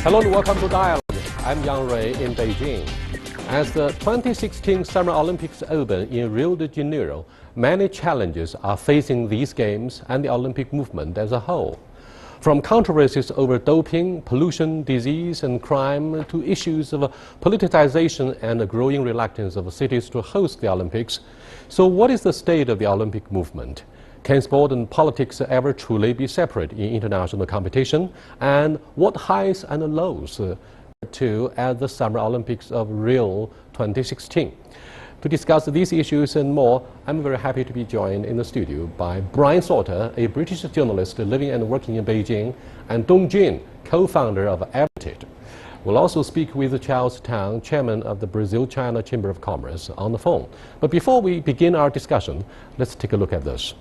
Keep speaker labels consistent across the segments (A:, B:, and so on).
A: Hello and welcome to Dialogue. I'm Yang Rui in Beijing. As the 2016 Summer Olympics open in Rio de Janeiro, many challenges are facing these games and the Olympic movement as a whole. From controversies over doping, pollution, disease and crime to issues of politicization and a growing reluctance of cities to host the Olympics. So what is the state of the Olympic movement? Can sport and politics ever truly be separate in international competition? And what highs and lows to at the Summer Olympics of Rio 2016? To discuss these issues and more, I'm very happy to be joined in the studio by Brian Salter, a British journalist living and working in Beijing, and Dong Jin, co-founder of Appetite. We'll also speak with Charles Tang, chairman of the Brazil-China Chamber of Commerce, on the phone. But before we begin our discussion, let's take a look at this.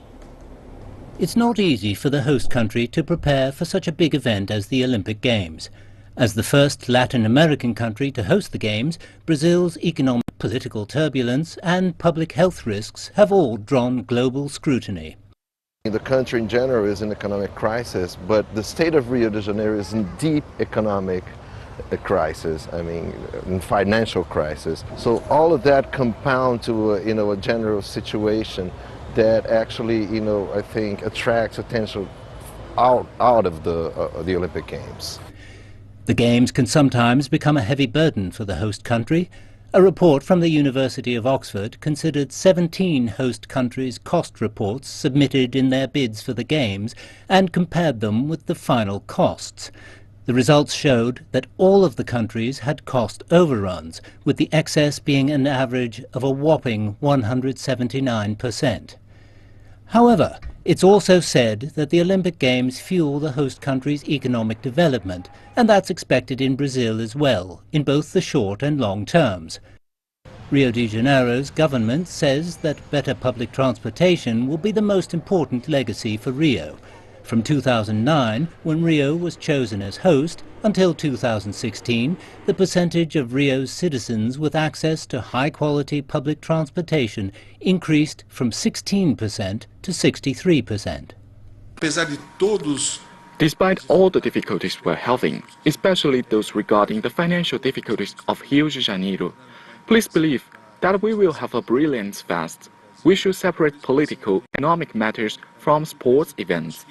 B: It's not easy for the host country to prepare for such a big event as the Olympic Games. As the first Latin American country to host the Games, Brazil's economic, political turbulence and public health risks have all drawn global scrutiny.
C: The country in general is in economic crisis, but the state of Rio de Janeiro is in deep economic crisis, in financial crisis. So all of that compound to a general situation that actually, I think attracts attention out of the Olympic Games.
B: The Games can sometimes become a heavy burden for the host country. A report from the University of Oxford considered 17 host countries' cost reports submitted in their bids for the Games and compared them with the final costs. The results showed that all of the countries had cost overruns, with the excess being an average of a whopping 179%. However, it's also said that the Olympic Games fuel the host country's economic development, and that's expected in Brazil as well, in both the short and long terms. Rio de Janeiro's government says that better public transportation will be the most important legacy for Rio. From 2009, when Rio was chosen as host, until 2016, the percentage of Rio's citizens with access to high-quality public transportation increased from 16% to 63%.
D: Despite all the difficulties we're having, especially those regarding the financial difficulties of Rio de Janeiro, please believe that we will have a brilliant fest. We should separate political, economic matters from sports events.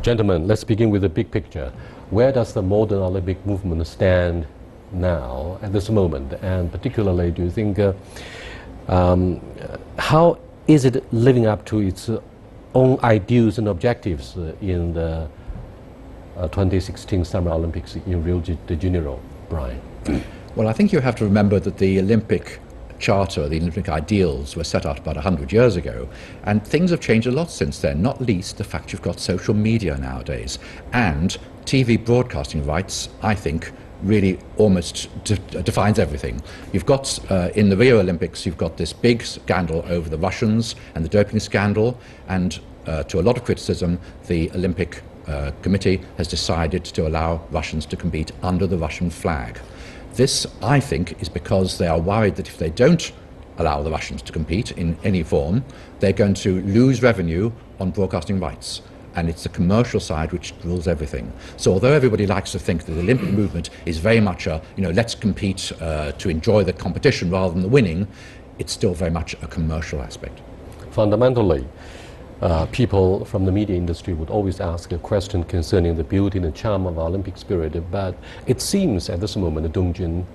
A: Gentlemen, let's begin with the big picture. Where does the modern Olympic movement stand now, at this moment? And particularly, do you think, how is it living up to its own ideals and objectives in the 2016 Summer Olympics in Rio de Janeiro? Brian?
E: Well, I think you have to remember that the Olympic Charter, the Olympic ideals, were set out about 100 years ago, and things have changed a lot since then, not least the fact you've got social media nowadays, and TV broadcasting rights, I think, really almost defines everything. You've got, in the Rio Olympics, you've got this big scandal over the Russians and the doping scandal, and to a lot of criticism, the Olympic Committee has decided to allow Russians to compete under the Russian flag. This, I think, is because they are worried that if they don't allow the Russians to compete in any form, they're going to lose revenue on broadcasting rights. And it's the commercial side which rules everything. So although everybody likes to think that the Olympic movement is very much a, let's compete to enjoy the competition rather than the winning, it's still very much a commercial aspect.
A: Fundamentally, people from the media industry would always ask a question concerning the beauty and the charm of Olympic spirit, but it seems at this moment, Dongjin,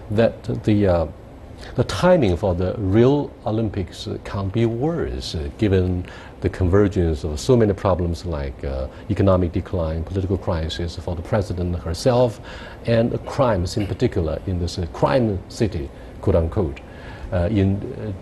A: that the timing for the real Olympics can't be worse, given the convergence of so many problems like economic decline, political crisis for the president herself, and crimes in particular in this crime city, quote unquote, in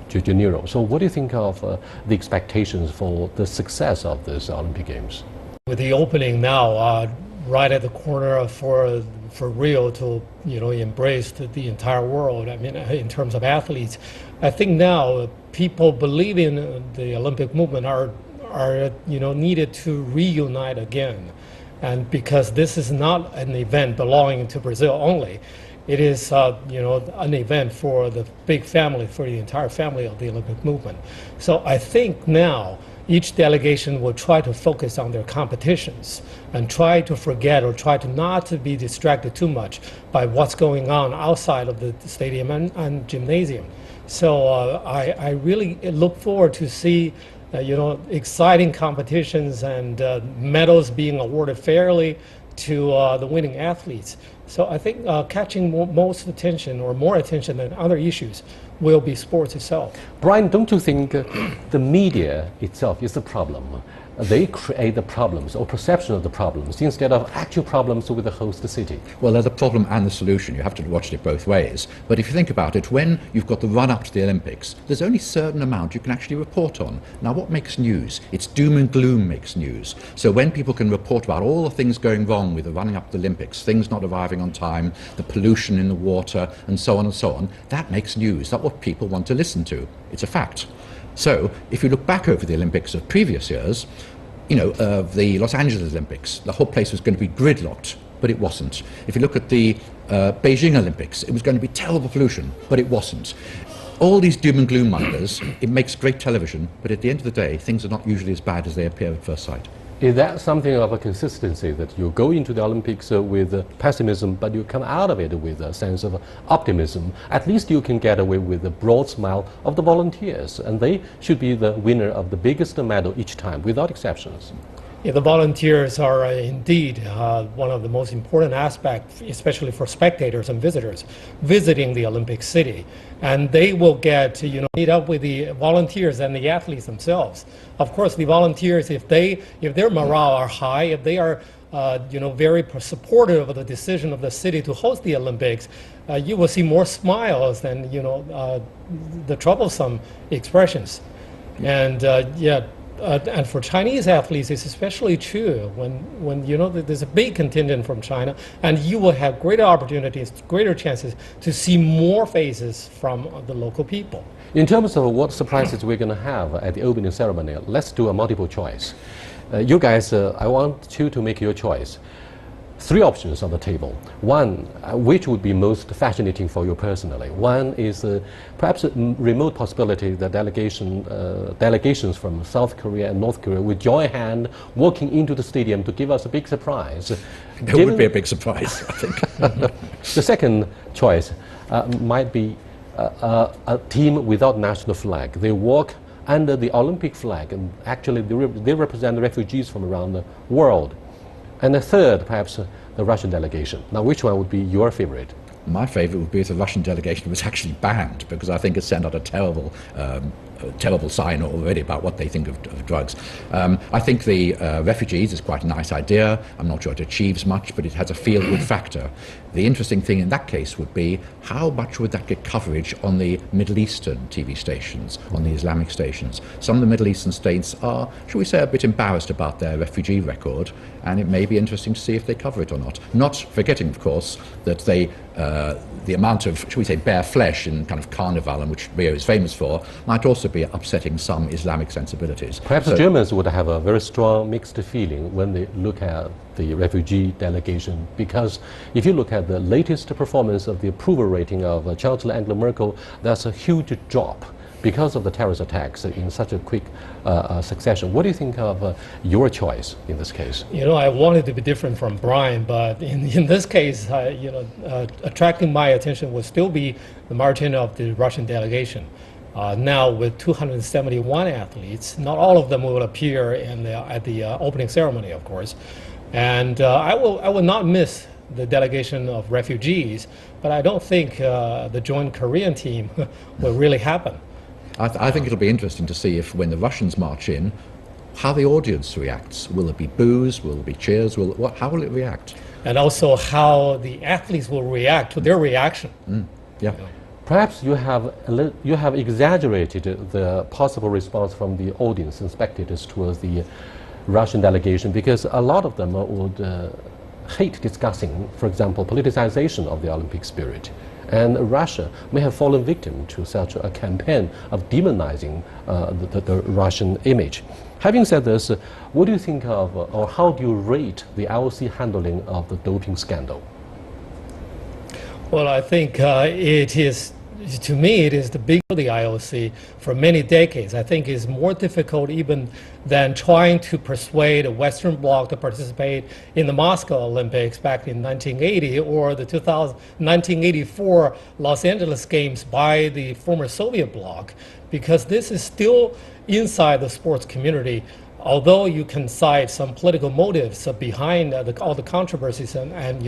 A: Janeiro. So what do you think of the expectations for the success of this Olympic Games?
F: With the opening now, right at the corner for Rio to embrace the entire world, in terms of athletes, I think now people believing in the Olympic movement are needed to reunite again, and because this is not an event belonging to Brazil only. It is, an event for the big family, for the entire family of the Olympic movement. So I think now, each delegation will try to focus on their competitions and try to forget or try to not to be distracted too much by what's going on outside of the stadium and gymnasium. So I really look forward to see exciting competitions and medals being awarded fairly to the winning athletes. So I think catching most attention or more attention than other issues will be sports itself.
A: Brian, don't you think the media itself is the problem? They create the problems or perception of the problems instead of actual problems with the host city.
E: Well, they're the problem and the solution. You have to watch it both ways. But if you think about it, when you've got the run-up to the Olympics, there's only a certain amount you can actually report on. Now, what makes news? It's doom and gloom makes news. So when people can report about all the things going wrong with the running up to the Olympics, things not arriving on time, the pollution in the water, and so on, that makes news. That's what people want to listen to. It's a fact. So, if you look back over the Olympics of previous years, the Los Angeles Olympics, the whole place was going to be gridlocked, but it wasn't. If you look at the Beijing Olympics, it was going to be terrible pollution, but it wasn't. All these doom and gloom mongers, it makes great television, but at the end of the day, things are not usually as bad as they appear at first sight.
A: Is that something of a consistency, that you go into the Olympics with pessimism, but you come out of it with a sense of optimism? At least you can get away with the broad smile of the volunteers, and they should be the winner of the biggest medal each time, without exceptions.
F: Yeah, the volunteers are indeed one of the most important aspects, especially for spectators and visitors visiting the Olympic city. And they will get to meet up with the volunteers and the athletes themselves. Of course, the volunteers, if their morale are high, if they are very supportive of the decision of the city to host the Olympics, you will see more smiles than the troublesome expressions. And and for Chinese athletes, it's especially true when there's a big contingent from China, and you will have greater opportunities, greater chances to see more faces from the local people.
A: In terms of what surprises we're going to have at the opening ceremony, let's do a multiple choice. You guys, I want you to make your choice. 3 options on the table. One, which would be most fascinating for you personally? One is perhaps a remote possibility that delegations from South Korea and North Korea would join hand walking into the stadium to give us a big surprise.
E: It would be a big surprise, I think.
A: The second choice might be a team without national flag. They walk under the Olympic flag, and actually they represent the refugees from around the world. And the third, perhaps, the Russian delegation. Now, which one would be your favorite?
E: My favorite would be if the Russian delegation was actually banned, because I think it sent out a terrible sign already about what they think of drugs. I think the refugees is quite a nice idea. I'm not sure it achieves much, but it has a feel-good factor. The interesting thing in that case would be how much would that get coverage on the Middle Eastern TV stations, on the Islamic stations. Some of the Middle Eastern states are, shall we say, a bit embarrassed about their refugee record, and it may be interesting to see if they cover it or not. Not forgetting, of course, that the amount of, shall we say, bare flesh in kind of carnival, and which Rio is famous for, might also be upsetting some Islamic sensibilities.
A: Perhaps the Germans would have a very strong mixed feeling when they look at the refugee delegation, because if you look at the latest performance of the approval rating of Chancellor Angela Merkel, that's a huge drop because of the terrorist attacks in such a quick succession. What do you think of your choice in this case?
F: I wanted to be different from Brian, but in this case, attracting my attention would still be the margin of the Russian delegation. Now, with 271 athletes, not all of them will appear at the opening ceremony, of course. And I will not miss the delegation of refugees, but I don't think the joint Korean team will really happen.
E: I think it'll be interesting to see if, when the Russians march in, how the audience reacts. Will it be boos? Will it be cheers? How will it react?
F: And also how the athletes will react to their reaction.
E: Yeah.
A: Perhaps you have exaggerated the possible response from the audience and spectators towards the Russian delegation, because a lot of them would hate discussing, for example, politicization of the Olympic spirit. And Russia may have fallen victim to such a campaign of demonizing the Russian image. Having said this, what do you think of, or how do you rate the IOC handling of the doping scandal?
F: Well, I think it is to me, it is the big of the IOC for many decades. I think it's more difficult even than trying to persuade a Western bloc to participate in the Moscow Olympics back in 1980 or the 1984 Los Angeles Games by the former Soviet bloc, because this is still inside the sports community. Although you can cite some political motives behind all the controversies and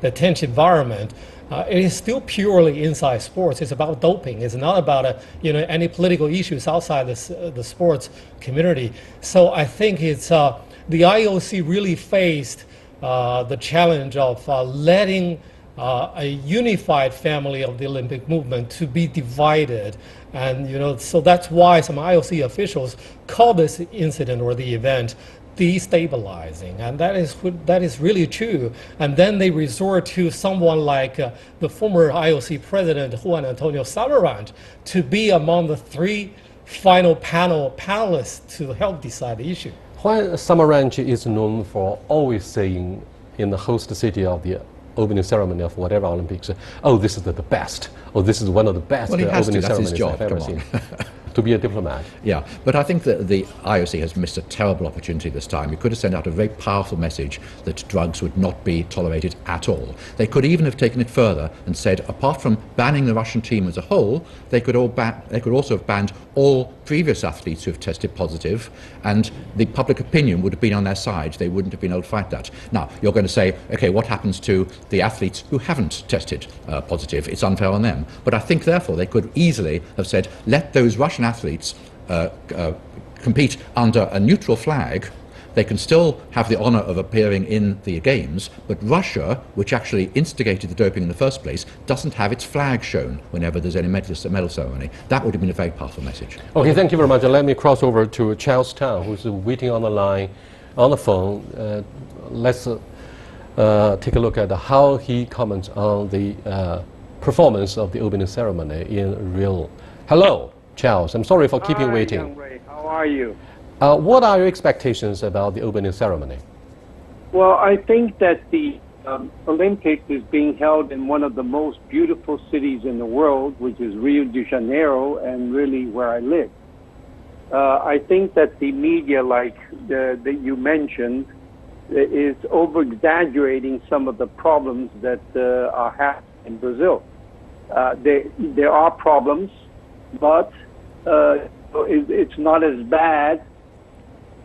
F: the tense environment, it is still purely inside sports. It's about doping. It's not about any political issues outside the sports community. So I think it's the IOC really faced the challenge of letting a unified family of the Olympic movement to be divided. And so that's why some IOC officials call this incident or the event destabilizing, and that is really true. And then they resort to someone like the former IOC president Juan Antonio Samaranch to be among the three final panelists to help decide the issue.
A: Juan Samaranch is known for always saying in the host city of the opening ceremony of whatever Olympics, oh, this is the best, or this is one of the best
E: opening
A: ceremonies
E: job.
A: I've ever seen. To be a diplomat.
E: Yeah, but I think that the IOC has missed a terrible opportunity this time. You could have sent out a very powerful message that drugs would not be tolerated at all. They could even have taken it further and said, apart from banning the Russian team as a whole, they could also have banned all previous athletes who have tested positive, and the public opinion would have been on their side. They wouldn't have been able to fight that. Now, you're going to say, okay, what happens to the athletes who haven't tested positive? It's unfair on them. But I think, therefore, they could easily have said, let those Russian athletes compete under a neutral flag. They can still have the honor of appearing in the games, but Russia, which actually instigated the doping in the first place, doesn't have its flag shown whenever there's any medal ceremony. That would have been a very powerful message.
A: Okay, thank you very much. And let me cross over to Charles Tang, who's waiting on the line, on the phone. Let's take a look at how he comments on the performance of the opening ceremony in Rio. Hello, Charles. I'm sorry for keeping waiting.
G: Young Ray. How are you?
A: What are your expectations about the opening ceremony?
G: Well, I think that the Olympics is being held in one of the most beautiful cities in the world, which is Rio de Janeiro, and really where I live. I think that the media, like that you mentioned, is over-exaggerating some of the problems that are happening in Brazil. There are problems, but it's not as bad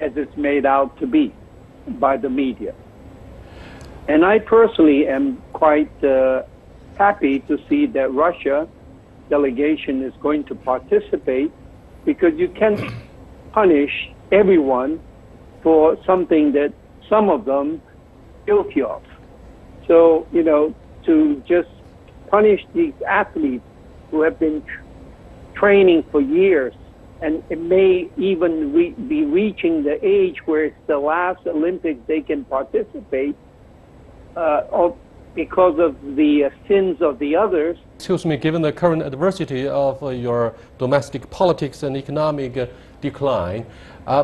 G: as it's made out to be by the media. And I personally am quite happy to see that Russia delegation is going to participate, because you can't punish everyone for something that some of them are guilty of. So, to just punish these athletes who have been training for years, and it may even be reaching the age where it's the last Olympics they can participate because of the sins of the others.
A: Excuse me, given the current adversity of your domestic politics and economic decline,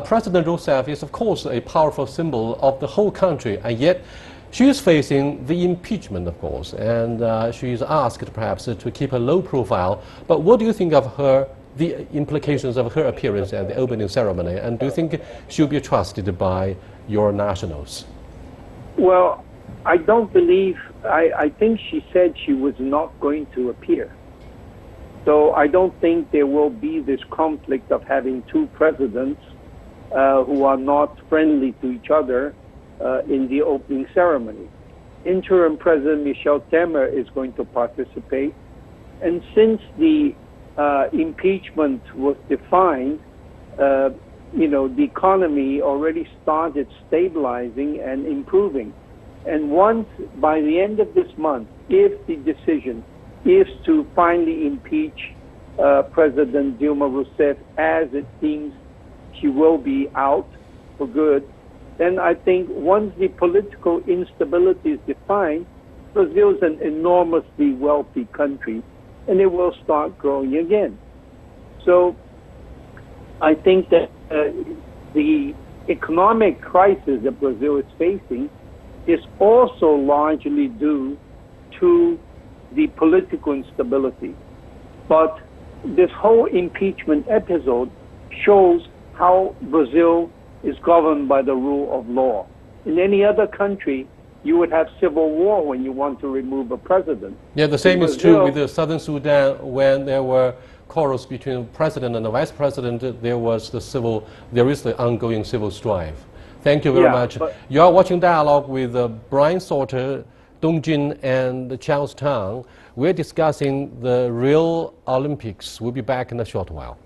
A: President Rousseff is, of course, a powerful symbol of the whole country, and yet she is facing the impeachment, of course, and she is asked perhaps to keep a low profile. But what do you think of the implications of her appearance at the opening ceremony, and do you think she'll be trusted by your nationals?
G: Well, I don't believe, I think she said she was not going to appear. So I don't think there will be this conflict of having two presidents who are not friendly to each other in the opening ceremony. Interim President Michel Temer is going to participate, and since the impeachment was defined, the economy already started stabilizing and improving. And once, by the end of this month, if the decision is to finally impeach President Dilma Rousseff, as it seems she will be out for good, then I think once the political instability is defined, Brazil is an enormously wealthy country, and it will start growing again. So I think that the economic crisis that Brazil is facing is also largely due to the political instability. But this whole impeachment episode shows how Brazil is governed by the rule of law. In any other country, you would have civil war when you want to remove a president.
A: Yeah, the same is true with the Southern Sudan. When there were quarrels between the president and the vice president, there is the ongoing civil strife. Thank you very much. You are watching Dialogue with Brian Sauter, Dong Jin, and Charles Tang. We're discussing the real Olympics. We'll be back in a short while.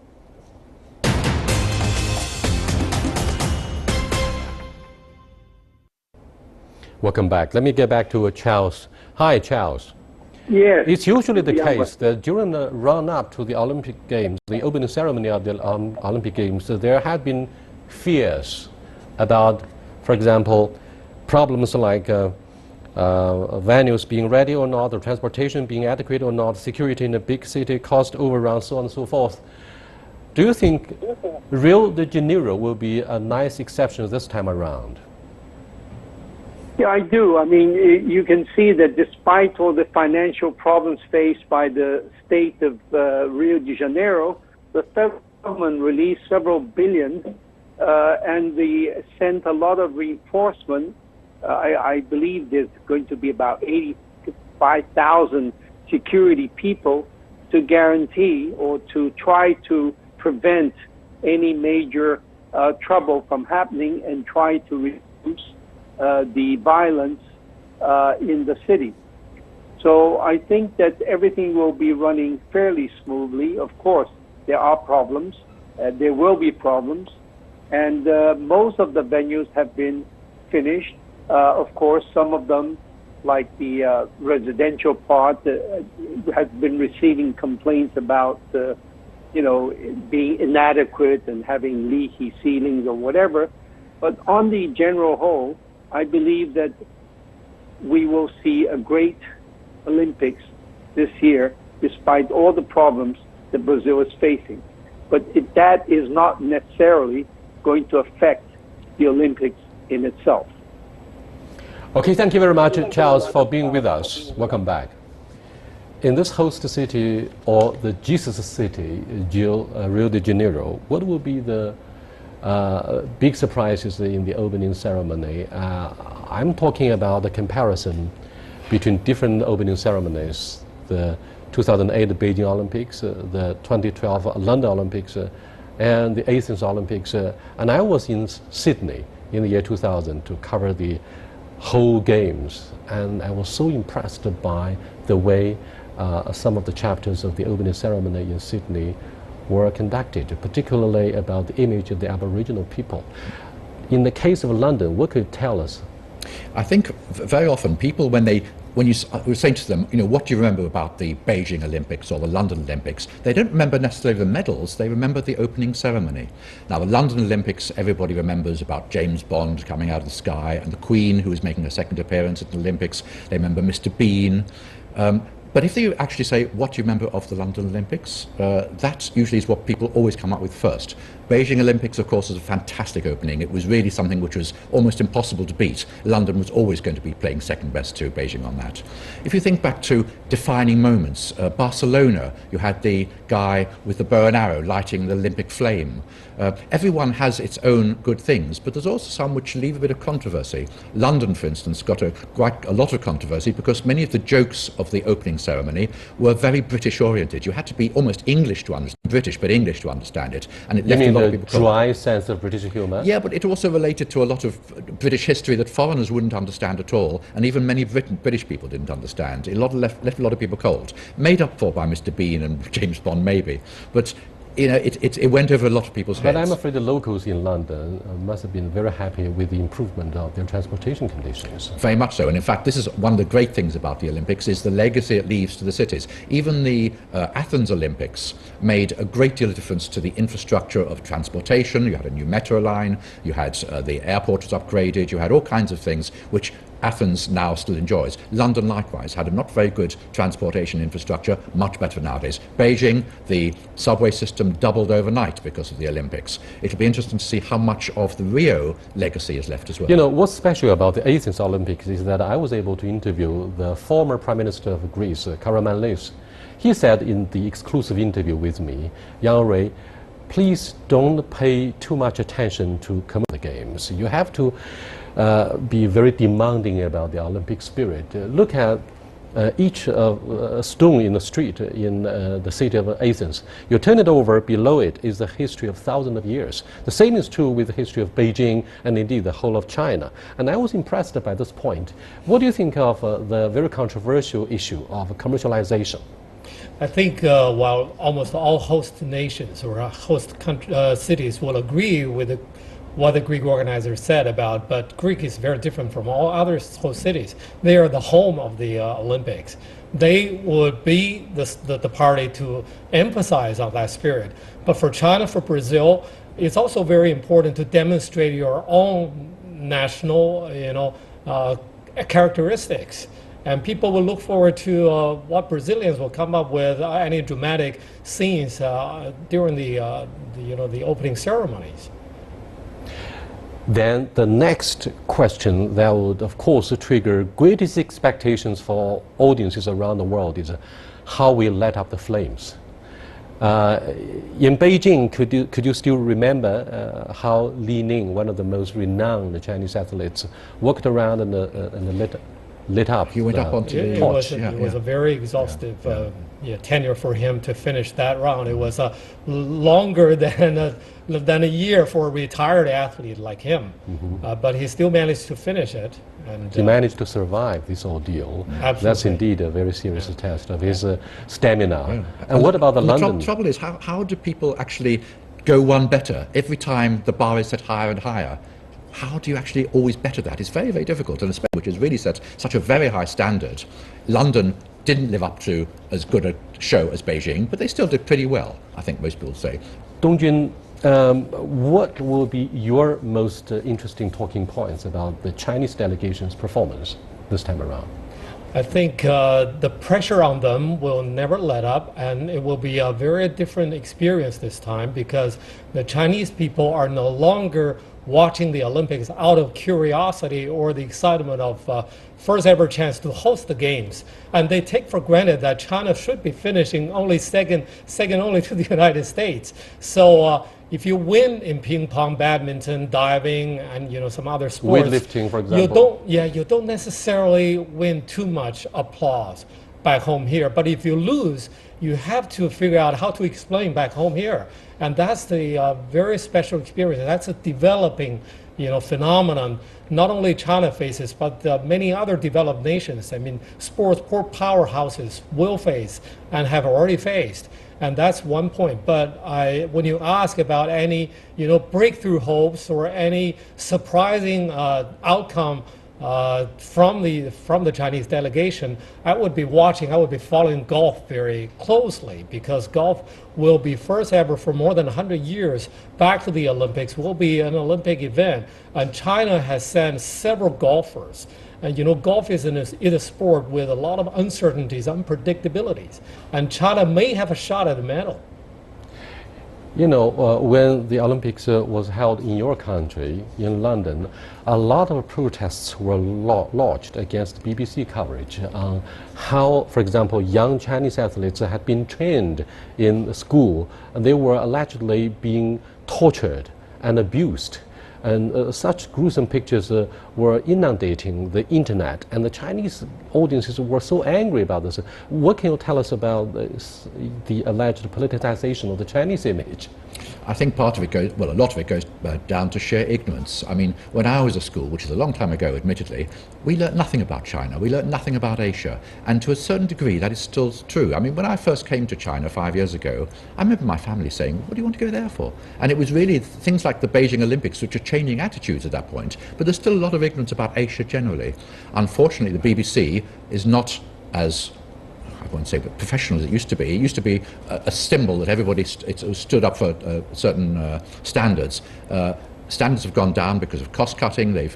A: Welcome back. Let me get back to Charles. Hi, Charles.
G: Yes.
A: It's usually the case that during the run-up to the Olympic Games, the opening ceremony of the Olympic Games, there have been fears about, for example, problems like venues being ready or not, or transportation being adequate or not, security in a big city, cost overrun, so on and so forth. Do you think Rio de Janeiro will be a nice exception this time around?
G: Yeah, I do. I mean, you can see that despite all the financial problems faced by the state of Rio de Janeiro, the federal government released several billions and they sent a lot of reinforcement. I believe there's going to be about 85,000 security people to guarantee or to try to prevent any major trouble from happening and try to reduce the violence in the city. So I think that everything will be running fairly smoothly. Of course, there are problems. There will be problems. And most of the venues have been finished. Of course, some of them, like the residential part, has been receiving complaints about, being inadequate and having leaky ceilings or whatever. But on the general whole, I believe that we will see a great Olympics this year, despite all the problems that Brazil is facing. But that is not necessarily going to affect the Olympics in itself.
A: Okay, thank you very much, Charles, for being with us. Welcome back. In this host city, or the Jesus city, Rio de Janeiro, what will be the big surprises in the opening ceremony? I'm talking about the comparison between different opening ceremonies, the 2008 Beijing Olympics, the 2012 London Olympics, and the Athens Olympics. And I was in Sydney in the year 2000 to cover the whole games, and I was so impressed by the way some of the chapters of the opening ceremony in Sydney were conducted, particularly about the image of the Aboriginal people. In the case of London, what could you tell us?
E: I think very often people, when you were saying to them, what do you remember about the Beijing Olympics or the London Olympics, they don't remember necessarily the medals, they remember the opening ceremony. Now, the London Olympics, everybody remembers about James Bond coming out of the sky and the Queen, who was making a second appearance at the Olympics. They remember Mr. Bean. But if you actually say, what do you remember of the London Olympics? That usually is what people always come up with first. Beijing Olympics, of course, was a fantastic opening. It was really something which was almost impossible to beat. London was always going to be playing second best to Beijing on that. If you think back to defining moments, Barcelona, you had the guy with the bow and arrow lighting the Olympic flame. Everyone has its own good things, but there's also some which leave a bit of controversy. London, for instance, got quite a lot of controversy because many of the jokes of the opening ceremony were very British-oriented. You had to be almost English to understand, British, but English to understand it. And it left a lot of people cold.
A: Dry sense of British humour?
E: Yeah, but it also related to a lot of British history that foreigners wouldn't understand at all, and even many British people didn't understand. It left a lot of people cold. Made up for by Mr. Bean and James Bond, maybe. But it went over a lot of people's heads.
A: But I'm afraid the locals in London must have been very happy with the improvement of their transportation conditions.
E: Very much so. And in fact, this is one of the great things about the Olympics, is the legacy it leaves to the cities. Even the Athens Olympics made a great deal of difference to the infrastructure of transportation. You had a new metro line, you had the airport was upgraded, you had all kinds of things which Athens now still enjoys. London likewise had a not very good transportation infrastructure, much better nowadays. Beijing, the subway system doubled overnight because of the Olympics. It'll be interesting to see how much of the Rio legacy is left as well.
A: What's special about the Athens Olympics is that I was able to interview the former Prime Minister of Greece, Karamanlis. He said in the exclusive interview with me, Yang Rui, please don't pay too much attention to the games. You have to be very demanding about the Olympic spirit. Look at each stone in the street in the city of Athens. You turn it over, below it is the history of thousands of years. The same is true with the history of Beijing and indeed the whole of China. And I was impressed by this point. What do you think of the very controversial issue of commercialization?
F: I think while almost all host nations or host cities will agree with what the Greek organizers said about, but Greek is very different from all other host cities. They are the home of the Olympics. They would be the party to emphasize on that spirit. But for China, for Brazil, it's also very important to demonstrate your own national, characteristics. And people will look forward to what Brazilians will come up with, any dramatic scenes during the opening ceremonies.
A: Then the next question that would, of course, trigger greatest expectations for audiences around the world is how we let up the flames. In Beijing, could you still remember how Li Ning, one of the most renowned Chinese athletes, walked around and lit up?
F: He went up onto the torch. It was a very exhaustive tenure for him to finish that round. It was longer than a year for a retired athlete like him, but he still managed to finish it. And
A: he managed to survive this ordeal.
F: Absolutely.
A: That's indeed a very serious test of his stamina. And what about the London?
E: The trouble is, how do people actually go one better every time the bar is set higher and higher? How do you actually always better that? It's very, very difficult, and especially which has really set such a very high standard. London didn't live up to as good a show as Beijing, but they still did pretty well, I think most people say.
A: Dongjun, what will be your most interesting talking points about the Chinese delegation's performance this time around?
F: I think the pressure on them will never let up, and it will be a very different experience this time because the Chinese people are no longer watching the Olympics out of curiosity or the excitement of first ever chance to host the games. And they take for granted that China should be finishing only second only to the United States. So if you win in ping pong, badminton, diving, and some other sports,
A: weightlifting, for example,
F: you don't necessarily win too much applause back home here. But if you lose, you have to figure out how to explain back home here. And that's the very special experience. That's a developing, phenomenon. Not only China faces, but many other developed nations. I mean, sports powerhouses will face and have already faced. And that's one point. But when you ask about any, breakthrough hopes or any surprising outcome from the Chinese delegation, I would be following golf very closely because golf will be first ever for more than 100 years back to the Olympics, will be an Olympic event. And China has sent several golfers. And golf is a sport with a lot of uncertainties, unpredictabilities. And China may have a shot at a medal.
A: When the Olympics was held in your country, in London, a lot of protests were lodged against BBC coverage on how, for example, young Chinese athletes had been trained in school, and they were allegedly being tortured and abused. And such gruesome pictures were inundating the internet, and the Chinese audiences were so angry about this. What can you tell us about the alleged politicization of the Chinese image?
E: I think part of it goes, a lot of it goes down to sheer ignorance. I mean, when I was at school, which is a long time ago, admittedly, we learnt nothing about China. We learnt nothing about Asia. And to a certain degree, that is still true. I mean, when I first came to China 5 years ago, I remember my family saying, what do you want to go there for? And it was really things like the Beijing Olympics, which are changing attitudes at that point. But there's still a lot of ignorance about Asia generally. Unfortunately, the BBC is not as, I won't say but professional as it used to be. It used to be a symbol that everybody stood up for certain standards. Standards have gone down because of cost cutting. They've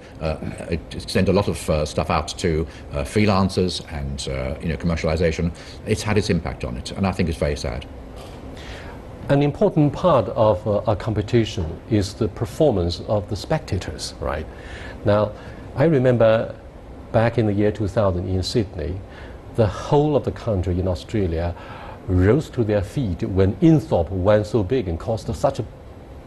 E: sent a lot of stuff out to freelancers and commercialization. It's had its impact on it, and I think it's very sad.
A: An important part of a competition is the performance of the spectators, right? Now, I remember back in the year 2000 in Sydney, the whole of the country in Australia rose to their feet when Inthorpe went so big and caused such a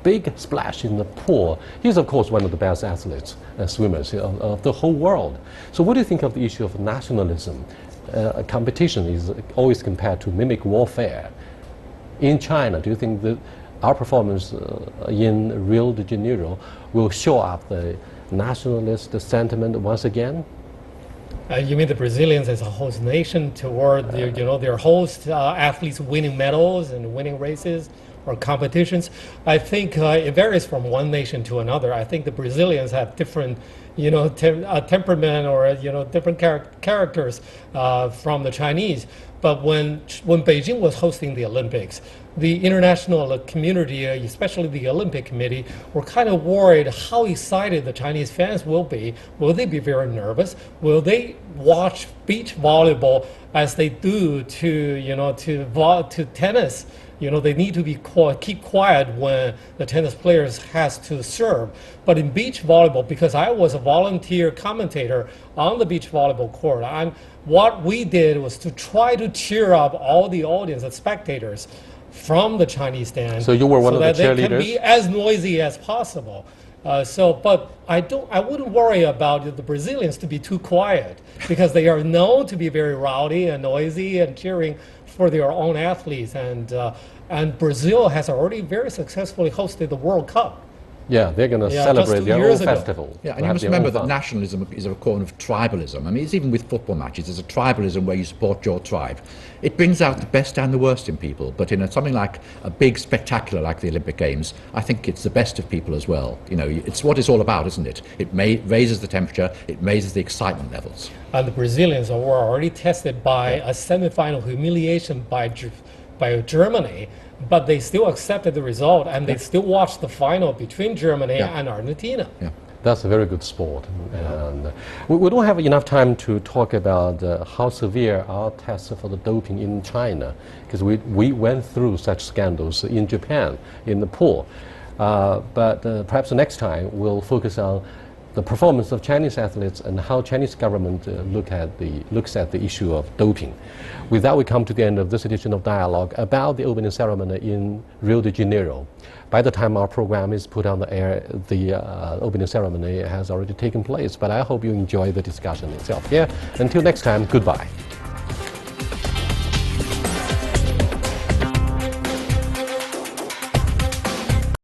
A: big splash in the pool. He's, of course, one of the best athletes, swimmers of the whole world. So what do you think of the issue of nationalism? Competition is always compared to mimic warfare. In China, do you think that our performance in Rio de Janeiro will show up the nationalist sentiment once again?
F: You mean the Brazilians as a host nation toward their host athletes winning medals and winning races or competitions? I think it varies from one nation to another. I think the Brazilians have different temperament or different characters from the Chinese. But when Beijing was hosting the Olympics, the international community, especially the Olympic Committee, were kind of worried how excited the Chinese fans will be. Will they be very nervous? Will they watch beach volleyball as they do to tennis? They need to keep quiet when the tennis players has to serve. But in beach volleyball, because I was a volunteer commentator on the beach volleyball court, what we did was to try to cheer up all the audience and spectators from the Chinese stand.
A: So you were one of the cheerleaders?
F: So that they can be as noisy as possible. But I wouldn't worry about the Brazilians to be too quiet, because they are known to be very rowdy and noisy and cheering for their own athletes. And Brazil has already very successfully hosted the World Cup.
A: Yeah, they're going to celebrate their own festival.
E: Yeah, and you must remember that nationalism is a form of tribalism. I mean, it's even with football matches, there's a tribalism where you support your tribe. It brings out the best and the worst in people, but in something like a big spectacular like the Olympic Games, I think it's the best of people as well. It's what it's all about, isn't it? It raises the temperature, it raises the excitement levels.
F: And the Brazilians were already tested by a semi-final humiliation by Germany, but they still accepted the result, and they still watched the final between Germany and Argentina.
A: Yeah. That's a very good sport. And we don't have enough time to talk about how severe our tests for the doping in China, because we went through such scandals in Japan, in the pool. But perhaps next time we'll focus on the performance of Chinese athletes and how Chinese government looks at the issue of doping. With that, we come to the end of this edition of Dialogue about the opening ceremony in Rio de Janeiro. By the time our program is put on the air, the opening ceremony has already taken place, but I hope you enjoy the discussion itself. Yeah, until next time, goodbye.